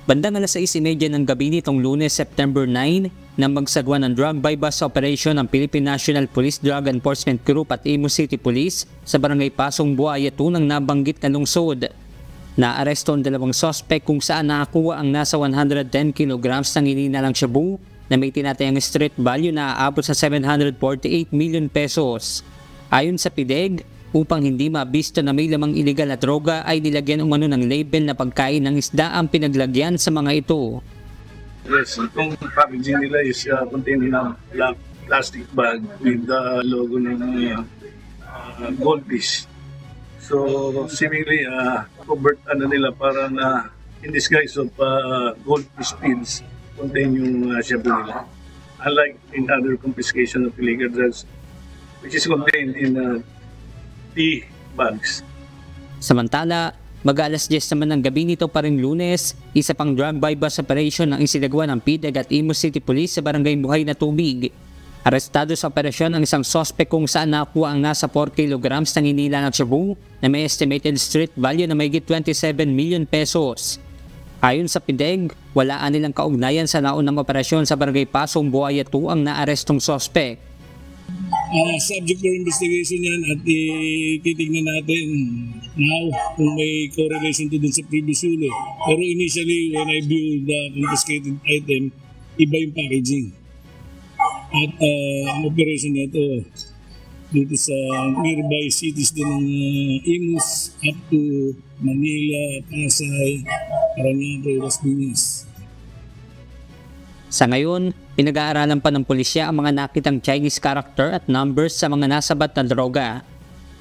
Bandang alas 6:30 ng gabi nitong Lunes, September 9, nang magsagwa ng drug bypass operation ng Philippine National Police Drug Enforcement Group at Imus City Police sa barangay Pasong Buaya 2 ng nabanggit na lungsod. Naaresto ang dalawang sospek kung saan nakakuha ang nasa 110 kilograms ng ininalang shabu na may tinatayang street value na aabot sa 748 million pesos. Ayon sa PIDEG, upang hindi mabisto na may lamang iligal na droga ay nilagyan umano ng label na pagkain ng isda ang pinaglagyan sa mga ito. Yes, itong packaging nila is contained in a plastic bag with the logo ng goldfish. So seemingly covert nila para na in disguise of goldfish feeds contain yung shabu nila. Unlike in other confiscation of illegal drugs which is contained in tea bags. Samantala, mag-alas 10 naman ng gabi nito pa rin Lunes, isa pang drug bypass operation ang isinagawa ng PIDEG at Imus City Police sa barangay Buhay na Tubig. Arestado sa operasyon ang isang sospek kung saan nakuha ang nasa 4 kilograms ng inila ng shabu na may estimated street value na mahigit 27 million pesos. Ayon sa PIDEG, wala nilang kaugnayan sa naunang operasyon sa barangay Pasong Buaya 2 ang naarestong sospek. Subject for investigation yan at titignan natin now kung may correlation to dun sa previous huli. Pero initially, when I viewed the confiscated item, iba yung packaging. At ang operation na ito dito sa nearby cities din ng Imus up to Manila, Pasay, Parañaque, Las Piñas. Sa ngayon, pinag-aaralan pa ng pulisya ang mga nakitang Chinese character at numbers sa mga nasabat na droga.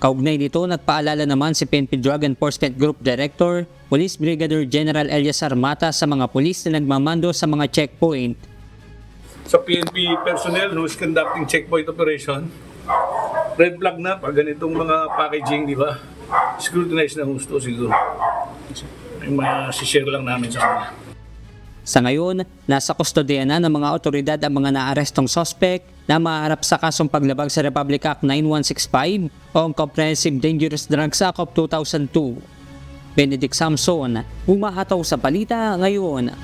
Kaugnay nito, nagpaalala naman si PNP Drug Enforcement Group Director, Police Brigadier General Elias Armata sa mga pulis na nagmamando sa mga checkpoint. Sa PNP personnel who is conducting checkpoint operation, red flag na pag ganitong mga packaging, di ba? Scrutinize na gusto siguro. May share lang namin sa kanila. Sa ngayon, nasa kustodiya na ng mga otoridad ang mga naarestong sospek na maaharap sa kasong paglabag sa Republic Act 9165 o ang Comprehensive Dangerous Drugs Act of 2002. Benedict Samson, umahataw sa balita ngayon.